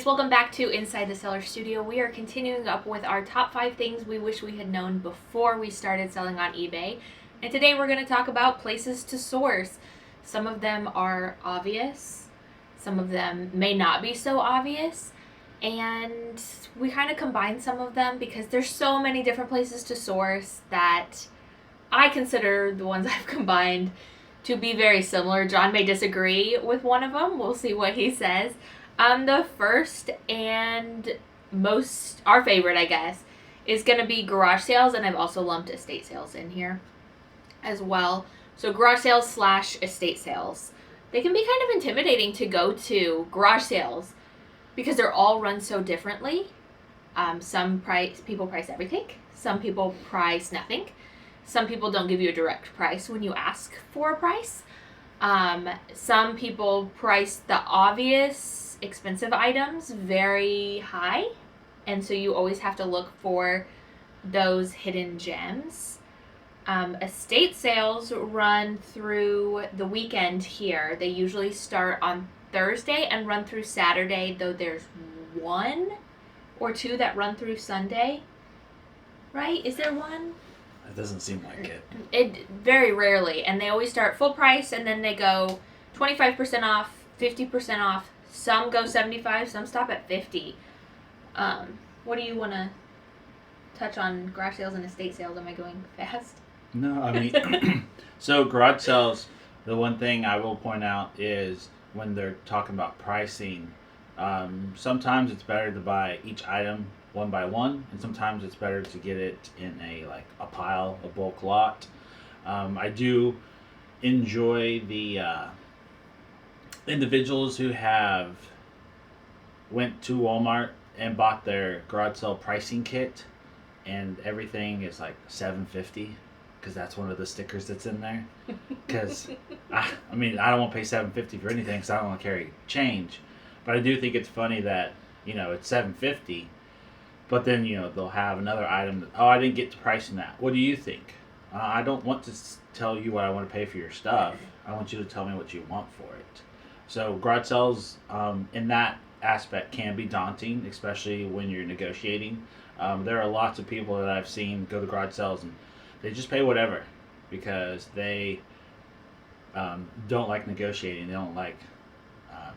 welcome back to Inside the Seller Studio. We are continuing up with our top 5 things we wish we had known before we started selling on eBay. And today we're going to talk about places to source. Some of them are obvious, some of them may not be so obvious, and we kind of combine some of them because there's so many different places to source that I consider the ones I've combined to be very similar. John may disagree with one of them. We'll see what he says. The first and most, our favorite, I guess, is going to be garage sales, and I've also lumped estate sales in here as well. So garage sales / estate sales. They can be kind of intimidating to go to garage sales because they're all run so differently. Some people price everything. Some people price nothing. Some people don't give you a direct price when you ask for a price. Some people price the obvious expensive items very high, and so you always have to look for those hidden gems. Estate sales run through the weekend here. They usually start on Thursday and run through Saturday, though there's 1 or 2 that run through Sunday. Right? Is there one? It doesn't seem like it. It very rarely, and they always start full price, and then they go 25% off, 50% off. Some go 75, some stop at 50. What do you want to touch on garage sales and estate sales? Am I going fast? No, I mean, so garage sales, the one thing I will point out is when they're talking about pricing, sometimes it's better to buy each item one by one, and sometimes it's better to get it in a pile, a bulk lot. I do enjoy the individuals who have went to Walmart and bought their garage sale pricing kit, and everything is like $7.50 because that's one of the stickers that's in there. Because I don't want to pay $7.50 for anything because I don't want to carry change, but I do think it's funny that it's $7.50. But then, they'll have another item that, I didn't get to pricing that. What do you think? I don't want to tell you what I want to pay for your stuff. I want you to tell me what you want for it. So garage sales, in that aspect, can be daunting, especially when you're negotiating. There are lots of people that I've seen go to garage sales and they just pay whatever because they don't like negotiating. They don't like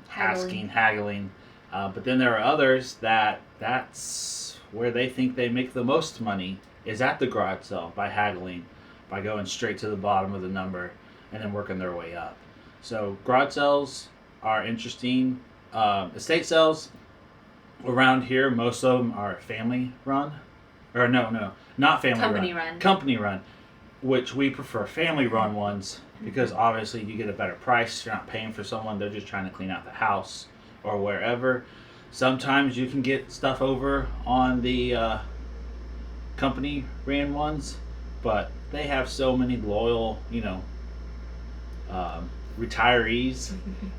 haggling. But then there are others that's where they think they make the most money is at the garage sale by haggling, by going straight to the bottom of the number and then working their way up. So garage sales are interesting. Estate sales around here, most of them are family run. Or no, not family run. Company run, which we prefer family run ones because obviously you get a better price. You're not paying for someone. They're just trying to clean out the house or wherever. Sometimes you can get stuff over on the company ran ones, but they have so many loyal, retirees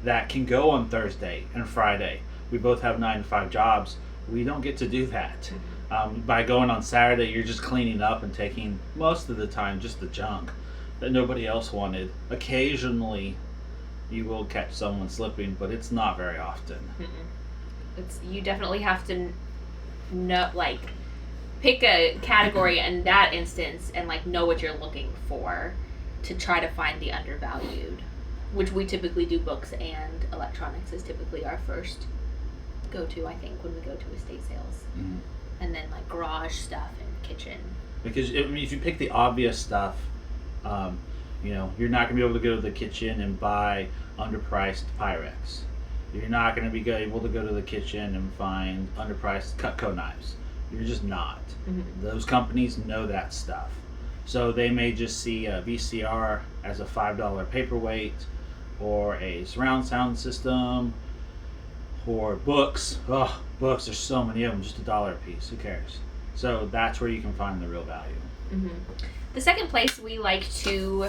that can go on Thursday and Friday. We both have 9-to-5 jobs. We don't get to do that. By going on Saturday, you're just cleaning up and taking most of the time just the junk that nobody else wanted. Occasionally, you will catch someone slipping, but it's not very often. You definitely have to know, pick a category in that instance and know what you're looking for to try to find the undervalued, which we typically do. Books and electronics is typically our first go-to, I think, when we go to estate sales. Mm-hmm. And then garage stuff and kitchen. Because if you pick the obvious stuff, you're not going to be able to go to the kitchen and buy underpriced Pyrex. You're not going to be able to go to the kitchen and find underpriced Cutco knives. You're just not. Mm-hmm. Those companies know that stuff. So they may just see a VCR as a $5 paperweight or a surround sound system or books. Oh, books, there's so many of them, just $1 a piece. Who cares? So that's where you can find the real value. Mm-hmm. The second place we like to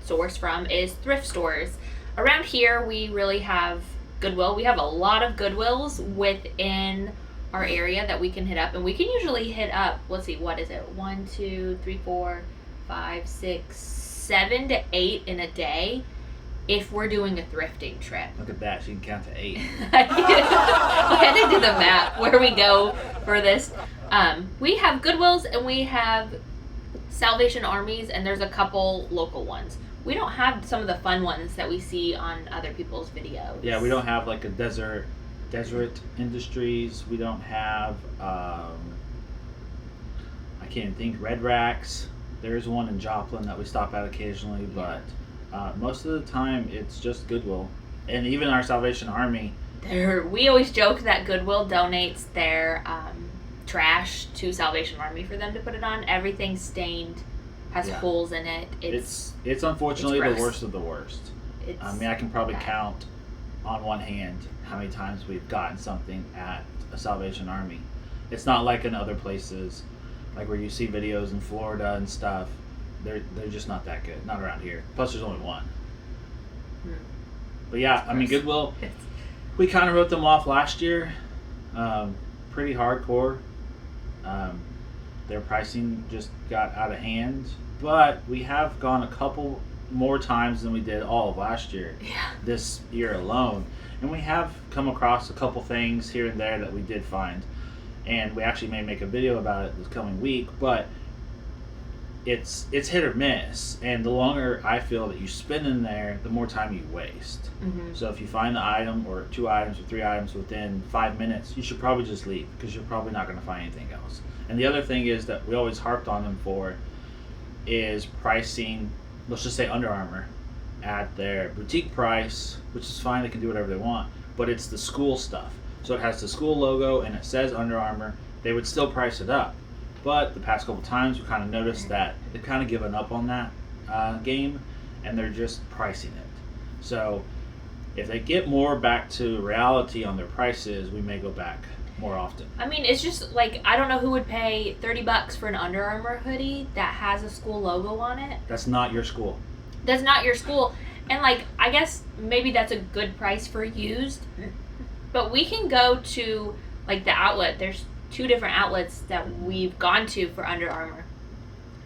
source from is thrift stores. Around here, we really have Goodwill. We have a lot of Goodwills within our area that we can hit up, and we can usually hit up, let's see, what is it? 1, 2, 3, 4, 5, 6, 7 to 8 in a day. if we're doing a thrifting trip. Look at that. She can count to 8. I had to do the map where we go for this. We have Goodwills and we have Salvation Armies, and there's a couple local ones. We don't have some of the fun ones that we see on other people's videos. Yeah, we don't have like a Desert Industries. We don't have, I can't even think, Red Racks. There's one in Joplin that we stop at occasionally, but most of the time it's just Goodwill. And even our Salvation Army. We always joke that Goodwill donates their trash to Salvation Army for them to put it on. Everything's stained, has holes in it. It's unfortunately the worst of the worst. I mean, I can probably bad. count on one hand how many times we've gotten something at a Salvation Army. It's not like in other places, like where you see videos in Florida and stuff. They're just not that good. Not around here. Plus, there's only one. But yeah, I mean, Goodwill, we kind of wrote them off last year. Pretty hardcore. Their pricing just got out of hand. But we have gone a couple more times than we did all of last year. Yeah. This year alone. And we have come across a couple things here and there that we did find. And we actually may make a video about it this coming week. But it's hit or miss, and the longer I feel that you spend in there, the more time you waste. Mm-hmm. So if you find the item or 2 items or 3 items within 5 minutes, you should probably just leave because you're probably not going to find anything else. And the other thing is that we always harped on them for is pricing, let's just say Under Armour, at their boutique price, which is fine, they can do whatever they want, but it's the school stuff. So it has the school logo and it says Under Armour. They would still price it up. But the past couple times, we kind of noticed that they've kind of given up on that game, and they're just pricing it. So if they get more back to reality on their prices, we may go back more often. I mean, it's just like, I don't know who would pay $30 for an Under Armour hoodie that has a school logo on it. That's not your school. That's not your school. And like, I guess maybe that's a good price for used, but we can go to like the outlet. There's 2 different outlets that we've gone to for Under Armour,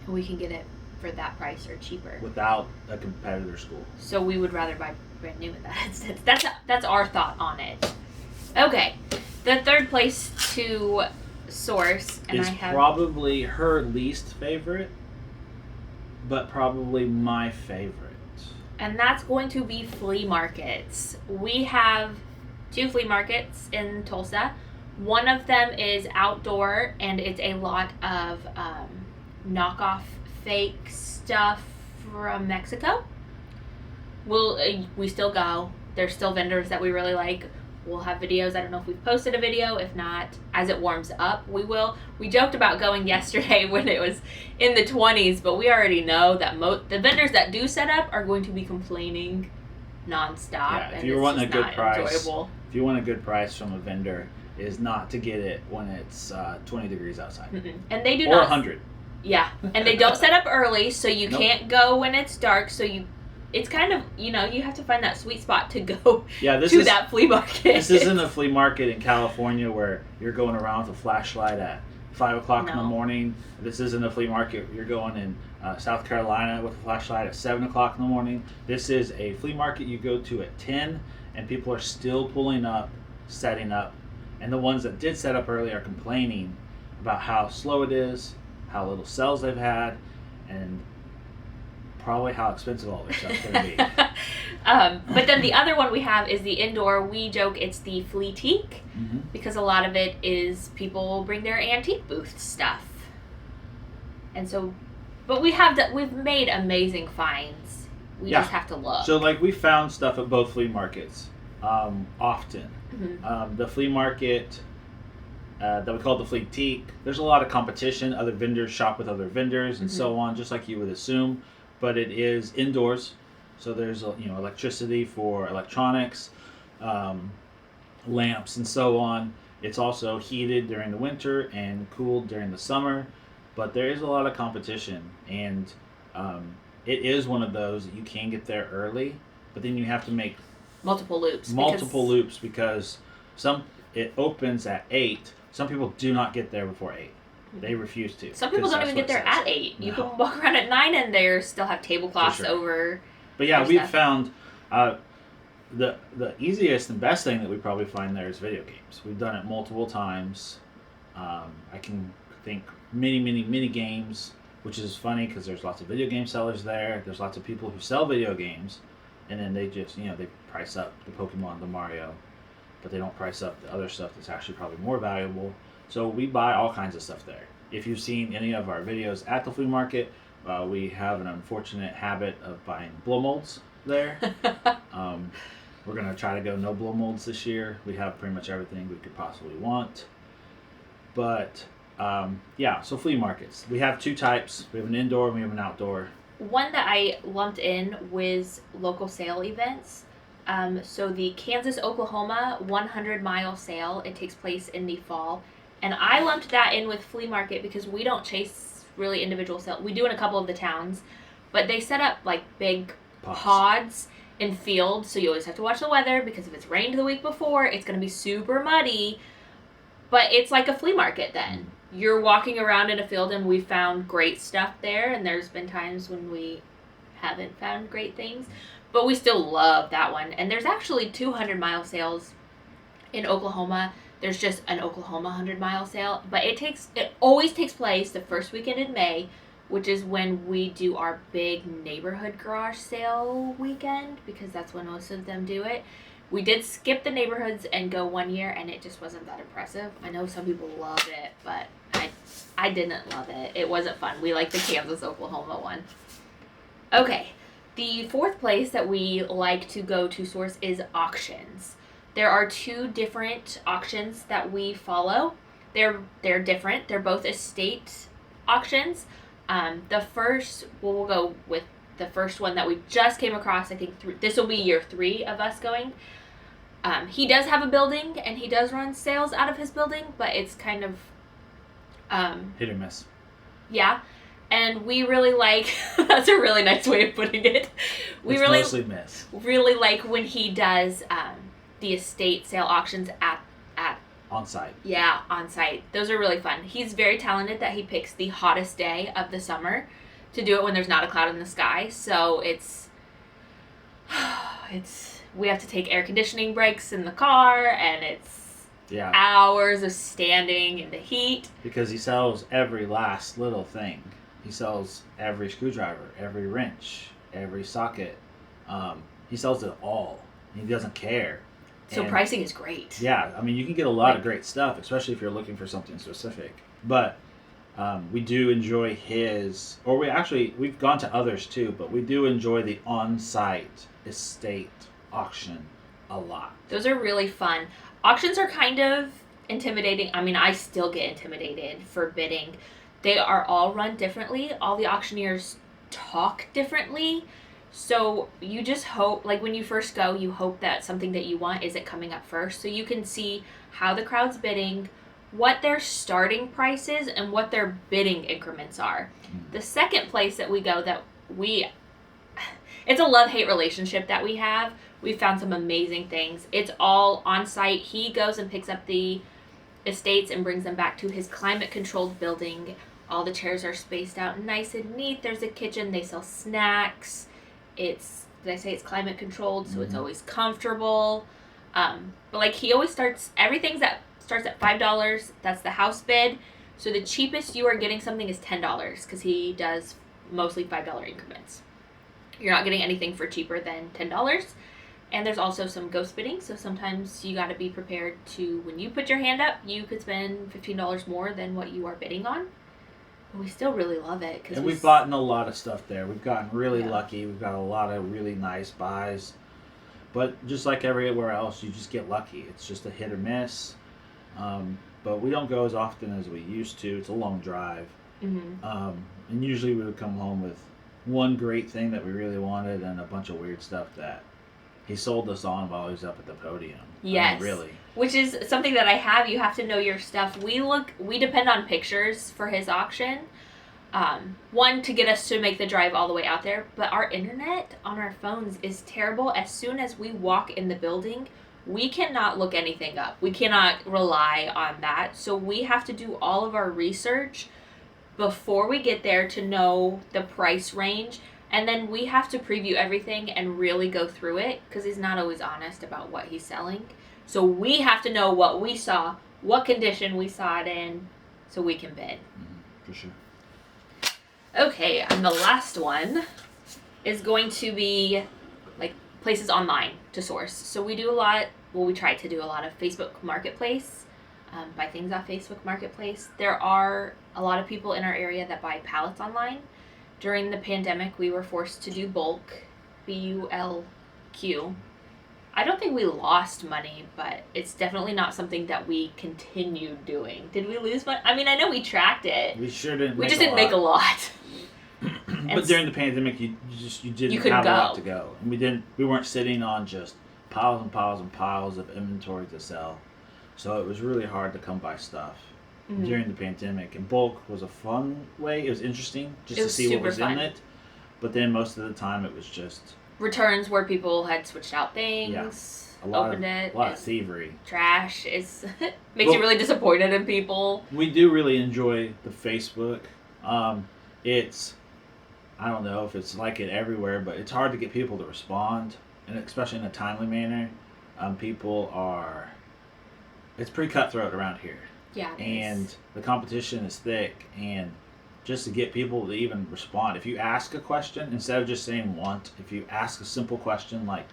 and we can get it for that price or cheaper without a competitor school. So we would rather buy brand new in that instance. That's our thought on it. Okay, the third place to source, and is probably her least favorite, but probably my favorite. And that's going to be flea markets. We have 2 flea markets in Tulsa. One of them is outdoor, and it's a lot of knockoff fake stuff from Mexico. We still go. There's still vendors that we really like. We'll have videos. I don't know if we've posted a video. If not, as it warms up, we will. We joked about going yesterday when it was in the 20s, but we already know that the vendors that do set up are going to be complaining nonstop. Yeah, if and you're wanting a good price, enjoyable. If you want a good price from a vendor, is not to get it when it's 20 degrees outside. Mm-mm. And they do or not. 100. Yeah, and they don't set up early, so you can't go when it's dark. So it's kind of, you have to find that sweet spot to go that flea market. This isn't a flea market in California where you're going around with a flashlight at 5 o'clock in the morning. This isn't a flea market you're going in South Carolina with a flashlight at 7 o'clock in the morning. This is a flea market you go to at 10, and people are still pulling up, setting up. And the ones that did set up early are complaining about how slow it is, how little sales they've had, and probably how expensive all their stuff's going to be. But then the other one we have is the indoor. We joke it's the Fleetique, because a lot of it is people bring their antique booth stuff. And so, but we've made amazing finds. We just have to look. So like we found stuff at both flea markets often. The flea market that we call the Fleetique, there's a lot of competition. Other vendors shop with other vendors and so on, just like you would assume. But it is indoors, so there's electricity for electronics, lamps and so on. It's also heated during the winter and cooled during the summer, but there is a lot of competition, and it is one of those that you can get there early, but then you have to make multiple loops because it opens at 8. Some people do not get there before 8. They refuse to. Some people don't even get there at 8. You can walk around at 9 and they still have tablecloths over. But yeah, we've found Uh, the easiest and best thing that we probably find there is video games. We've done it multiple times. I can think many games, which is funny because there's lots of video game sellers there. There's lots of people who sell video games, and then they just they price up the Pokemon, the Mario, but they don't price up the other stuff that's actually probably more valuable. So we buy all kinds of stuff there. If you've seen any of our videos at the flea market, we have an unfortunate habit of buying blow molds there. We're going to try to go no blow molds this year. We have pretty much everything we could possibly want. But, so flea markets. We have two types. We have an indoor and we have an outdoor. One that I lumped in was local sale events. So the Kansas-Oklahoma 100-mile sale, it takes place in the fall. And I lumped that in with flea market because we don't chase really individual sales. We do in a couple of the towns. But they set up like big pods in fields, so you always have to watch the weather because if it's rained the week before, it's going to be super muddy. But it's like a flea market then. You're walking around in a field, and we found great stuff there, and there's been times when we haven't found great things, but we still love that one. And there's actually 200-mile sales in Oklahoma. There's just an Oklahoma 100-mile sale, but it always takes place the first weekend in May, which is when we do our big neighborhood garage sale weekend, because that's when most of them do it. We did skip the neighborhoods and go one year, and it just wasn't that impressive. I know some people love it, but I didn't love it. It wasn't fun. We like the Kansas, Oklahoma one. Okay, the fourth place that we like to go to source is auctions. There are two different auctions that we follow. They're different. They're both estate auctions. We'll go with the first one that we just came across. I think this will be year 3 of us going. He does have a building, and he does run sales out of his building, but it's kind of hit or miss. Yeah, and we really like. That's a really nice way of putting it. It's mostly miss. Really like when he does the estate sale auctions at on site. Yeah, on site. Those are really fun. He's very talented that he picks the hottest day of the summer to do it when there's not a cloud in the sky. So it's we have to take air conditioning breaks in the car, and it's hours of standing in the heat. Because he sells every last little thing. He sells every screwdriver, every wrench, every socket. He sells it all. He doesn't care. So pricing is great. Yeah, I mean, you can get a lot of great stuff, especially if you're looking for something specific. But we do enjoy we've gone to others too, but we do enjoy the on-site estate auction a lot. Those are really fun. Auctions are kind of intimidating. I mean, I still get intimidated for bidding. They are all run differently. All the auctioneers talk differently. So you just hope, like when you first go, you hope that something that you want isn't coming up first. So you can see how the crowd's bidding, what their starting price is, and what their bidding increments are. The second place that we go it's a love-hate relationship that we have. We found some amazing things. It's all on site. He goes and picks up the estates and brings them back to his climate-controlled building. All the chairs are spaced out nice and neat. There's a kitchen. They sell snacks. Did I say it's climate controlled, so it's always comfortable. But like he always starts at $5. That's the house bid. So the cheapest you are getting something is $10 because he does mostly $5 increments. You're not getting anything for cheaper than $10. And there's also some ghost bidding, so sometimes you got to be prepared to, when you put your hand up, you could spend $15 more than what you are bidding on. We still really love it. And we've bought a lot of stuff there. We've gotten really lucky. We've got a lot of really nice buys. But just like everywhere else, you just get lucky. It's just a hit or miss. But we don't go as often as we used to. It's a long drive. And usually we would come home with one great thing that we really wanted and a bunch of weird stuff that he sold us on while he was up at the podium. Yes. I mean, really. Which is something that I have. You have to know your stuff. We depend on pictures for his auction. One, to get us to make the drive all the way out there. But our internet on our phones is terrible. As soon as we walk in the building, we cannot look anything up. We cannot rely on that. So we have to do all of our research before we get there to know the price range. And then we have to preview everything and really go through it because he's not always honest about what he's selling. So we have to know what we saw, what condition we saw it in, so we can bid. For sure. Okay, and the last one is going to be like places online to source. So we do a lot, we try to do a lot of Facebook Marketplace, buy things off Facebook Marketplace. There are a lot of people in our area that buy pallets online. During the pandemic, we were forced to do bulk, BULQ. I don't think we lost money, but it's definitely not something that we continued doing. Did we lose money? I mean, I know we tracked it. We sure didn't. We just didn't make a lot. But during the pandemic, you didn't have a lot to go, and we weren't sitting on just piles and piles and piles of inventory to sell, so it was really hard to come by stuff. During the pandemic, and bulk was a fun way. It was interesting just to see what was in it, but then most of the time it was just returns where people had switched out things, a lot it. A lot of thievery. Trash is makes you really disappointed in people. We do really enjoy the Facebook. It's, I don't know if it's like it everywhere, but it's hard to get people to respond, and especially in a timely manner. It's pretty cutthroat around here. Yeah. And the competition is thick, and just to get people to even respond, if you ask a question instead of just saying want, if you ask a simple question like,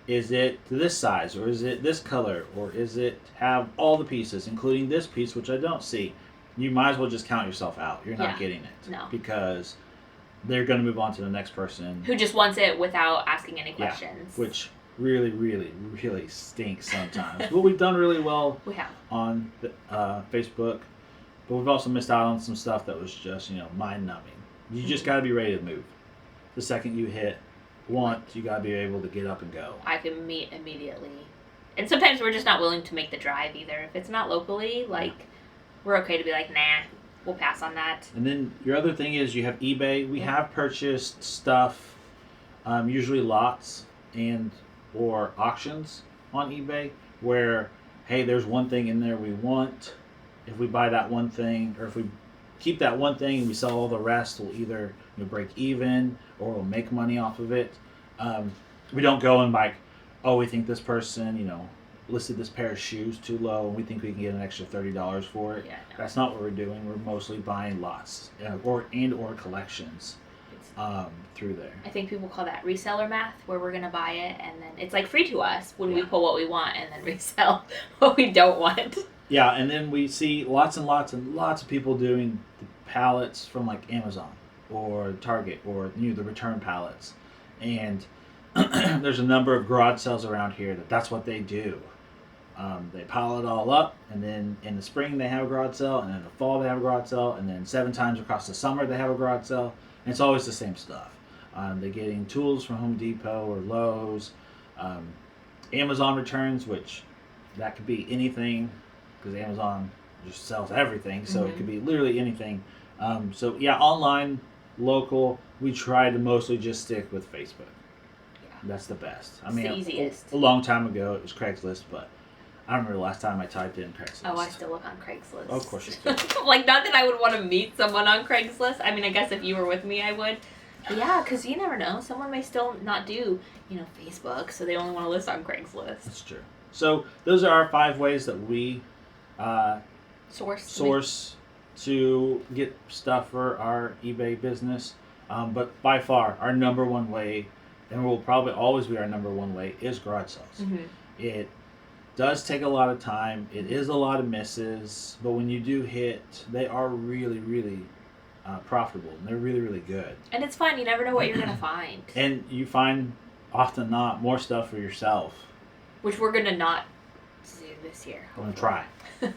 is it this size, or is it this color, or is it have all the pieces including this piece which I don't see, you might as well just count yourself out. You're not getting it. No. Because they're going to move on to the next person who just wants it without asking any questions. Which really, really, really stinks sometimes. But we've done really well on Facebook, but we've also missed out on some stuff that was just, mind-numbing. You just got to be ready to move. The second you hit want, you got to be able to get up and go. I can meet immediately. And sometimes we're just not willing to make the drive either. If it's not locally, we're okay to be like, nah, we'll pass on that. And then your other thing is you have eBay. We have purchased stuff, usually lots or auctions on eBay where, hey, there's one thing in there we want. If we buy that one thing, or if we keep that one thing and we sell all the rest, we'll either break even or we'll make money off of it. We don't go and we think this person, listed this pair of shoes too low and we think we can get an extra $30 for it. Yeah, no. That's not what we're doing. We're mostly buying lots or collections through there. I think people call that reseller math, where we're going to buy it and then it's free to us when we pull what we want and then resell what we don't want. Yeah, and then we see lots and lots and lots of people doing the pallets from Amazon or Target or the return pallets. And there's a number of garage sales around here that's what they do. They pile it all up, and then in the spring they have a garage sale, and in the fall they have a garage sale, and then 7 times across the summer they have a garage sale, and it's always the same stuff. They're getting tools from Home Depot or Lowe's, Amazon returns, which that could be anything, because Amazon just sells everything, so it could be literally anything. Online, local, we try to mostly just stick with Facebook. That's the best. It's the easiest. A long time ago it was Craigslist, but I remember the last time I typed in Craigslist. Oh, I still look on Craigslist. Of course you do. Not that I would want to meet someone on Craigslist. I mean, I guess if you were with me, I would. But yeah, because you never know. Someone may still not do, Facebook, so they only want to list on Craigslist. That's true. So those are our 5 ways that we source to get stuff for our eBay business. But by far, our number one way, and will probably always be our number one way, is garage sales. Mm-hmm. It does take a lot of time. It is a lot of misses, but when you do hit, they are really, really profitable, and they're really, really good. And it's fun. You never know what you're going to find. And you find, often not, more stuff for yourself. Which we're going to not do this year. We're going to try. We're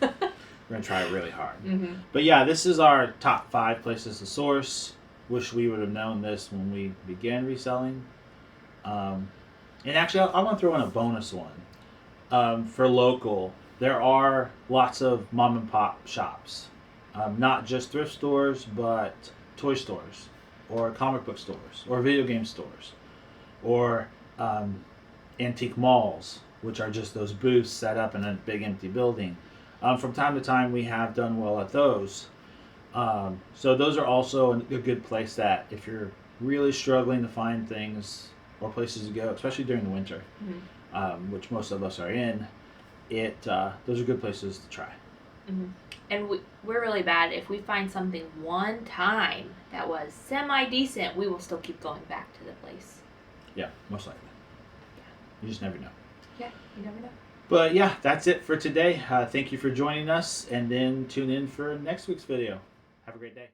going to try really hard. Mm-hmm. But yeah, this is our top 5 places to source. Wish we would have known this when we began reselling. And actually, I want to throw in a bonus one. For local, there are lots of mom and pop shops. Not just thrift stores, but toy stores, or comic book stores, or video game stores, or antique malls, which are just those booths set up in a big empty building. From time to time, we have done well at those. So those are also a good place that if you're really struggling to find things or places to go, especially during the winter, which most of us are in, those are good places to try. Mm-hmm. And we're really bad. If we find something one time that was semi-decent, we will still keep going back to the place. Yeah, most likely. You just never know. Yeah, you never know. But yeah, that's it for today. Thank you for joining us, and then tune in for next week's video. Have a great day.